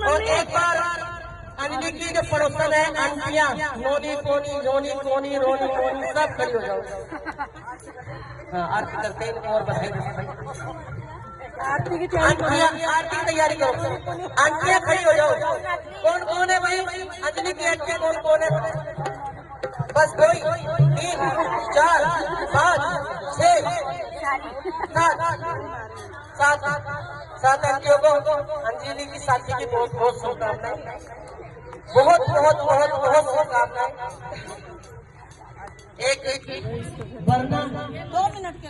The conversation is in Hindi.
और एक बार अंजलि की जो पड़ोसन है आंटियां नोनी कोनी रोनी कोनी रोनी कोनी सब खड़ी हो जाओ। हाँ आरती करते हैं और बधाई आरती की तैयारी करो। आंटियां खड़ी हो जाओ। कौन कौन है भाई अंजलि की आंटियां कौन कौन है? बस कोई 3 4 5 6 7 आंटियों को अंजलि की शादी की बहुत बहुत शुभकामनाएं। बहुत बहुत बहुत बहुत शुभकामनाएं। एक वरना 2 मिनट के